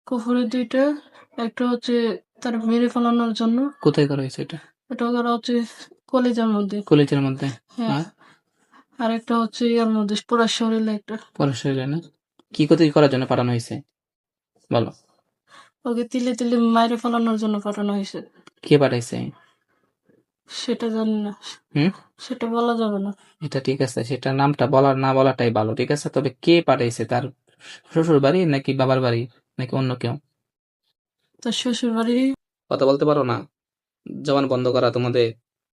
কুফুরি ২ টা। একটা হচ্ছে তার মেরে ফেলানোর জন্য। কোথায় করা হয়েছে এটা? এটা করা হচ্ছে কলিজার মধ্যে। কলেজের মধ্যে। হ্যাঁ। আর আরেকটা হচ্ছে ইয়ার মধ্যে পুরা শরীরে একটা। পড়াশোনা না কি ক্ষতি করার জন্য পাঠানো হয়েছে বলো? ওকে তিলে তিলে মাইরে ফেলানোর জন্য পাঠানো হয়েছে। কে পাঠাইছে? সেটা জানি না। হুম সেটা বলা যাবে না। এটা ঠিক আছে, সেটা নামটা বলার না বলাটাই ভালো, ঠিক আছে? তবে কে পাঠাইছে, তার শ্বশুর বাড়ি নাকি বাবার বাড়ি নাকি অন্য কেউ? তার শ্বশুর বাড়ি। কথা বলতে পারো না? জবান বন্ধ করা তোমাদের?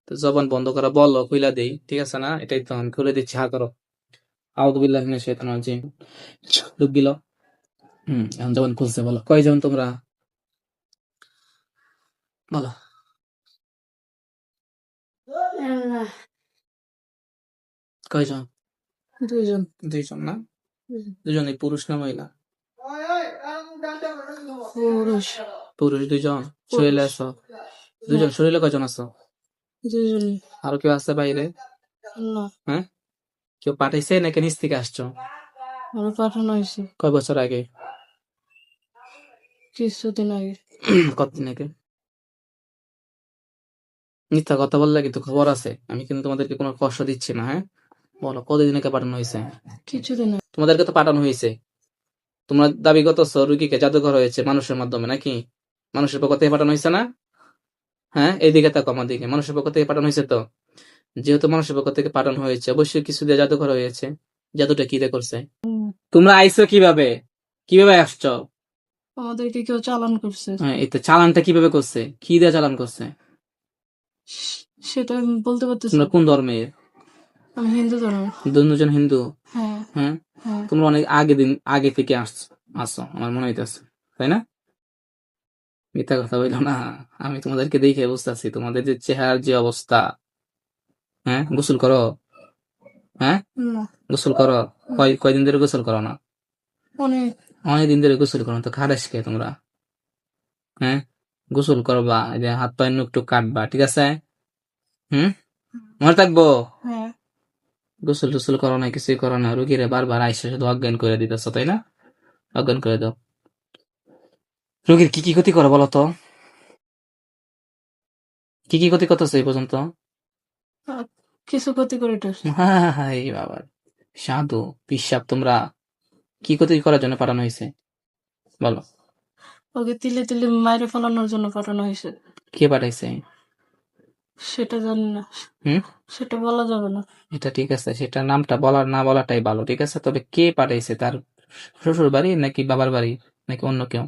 তো জবান বন্ধ করা বলো, খুইলা দেই, ঠিক আছে না? এটাই তো আমি খুলে দিচ্ছি, হা করো। আউযু বিল্লাহি মিনাশ শাইতানির রাজিম। ডুব গিল। এখন জবান খুলছে, বলো কয়জন তোমরা? বলো। কয়জন? ২ জন। ২ জন না? দুজনই পুরুষ না মহিলা? পুরুষ। পুরুষ ২ জন। শরীরে আছো ২ জন? শরীরে কয়জন আছো? ২ জন। আরো কেউ আছে বাইরে? না, হ্যাঁ, কেউ পাঠাইছে নাকি নিচ থেকে আসছো? আরো পাঠানো হয়েছে কয় বছর আগে? কিছুদিন আগে। কতদিন আগে? মিথ্যা কথা বললে কিন্তু খবর আছে, আমি কিন্তু তোমাদেরকে কোনো কষ্ট দিচ্ছি না। হ্যাঁ, বলো কতদিন আগে পাঠানো হয়েছে? কিছুদিন আগে। তোমাদেরকে তো পাঠানো হয়েছে। তোমরা দাবি করতেছো রুগীকে জাদুঘর হয়েছে মানুষের মাধ্যমে, নাকি? মানুষের পক্ষ থেকে পাঠানো হয়েছে না? হ্যাঁ, এইদিকে তাকো, আমার দিকে। মানুষের পক্ষ থেকে পাঠানো হয়েছে তো। যেহেতু মানুষের পক্ষ থেকে পাঠানো হয়েছে, অবশ্যই কিছু দিয়ে জাদুঘর হয়েছে। জাদুটা কি দিয়ে করছে? তোমরা আইছো কিভাবে? কিভাবে আসছো? আমাদেরকে কেউ চালান করছে। হ্যাঁ, এই তো চালানটা কিভাবে করছে? কি দিয়ে চালান করছে? সেটা আমি বলতে পারতেছি তোমরা না। কোন ধর্মের? আমি হিন্দু ধর্মের। দুজন হিন্দু? হ্যাঁ। হ্যাঁ, হ্যাঁ। তোমরা অনেক আগে থেকে আসছো আমার মনে হইতেছে, তাই না? মিথ্যা কথা বললো না। আমি তোমাদেরকে দেখে বুঝতেছি তোমাদের যে চেহারার যে অবস্থা। হ্যাঁ, গোসল করো? হ্যাঁ, না, গোসল করো? কয়দিন ধরে গোসল করো না? অনেক। অনেকদিন ধরে গোসল করো না তো খারাস কে তোমরা? হ্যাঁ, গোসল করবা, এই যে হাত পায়ের নখ টুক কাটবা, ঠিক আছে? মনে থাকবো। হ্যাঁ। গোসল টোসল করো না, কিছুই করো না, রুগীরে বারবার আইসা শুধু অজ্ঞান করে দিতেছ, তাই না? অজ্ঞান করে দাও। রোগীর কি কি ক্ষতি করো বলো তো? কি কি ক্ষতি করতেছে এই পর্যন্ত? আহ, কিছু ক্ষতি করে এটা। হাই বাবা, সাধু পিসাব, তোমরা কি ক্ষতি করার জন্য পাঠানো হয়েছে বলো? ওকে তিলে তিলে মাইরে ফেলানোর জন্য পাঠানো হয়েছে। কে পাঠাইছে? সেটা জানি না। হুম সেটা বলা যাবে না। এটা ঠিক আছে, সেটা নামটা বলার না বলাটাই ভালো, ঠিক আছে? তবে কে পাঠাইছে, তার শ্বশুর বাড়ি নাকি বাবার বাড়ি নাকি অন্য কেউ?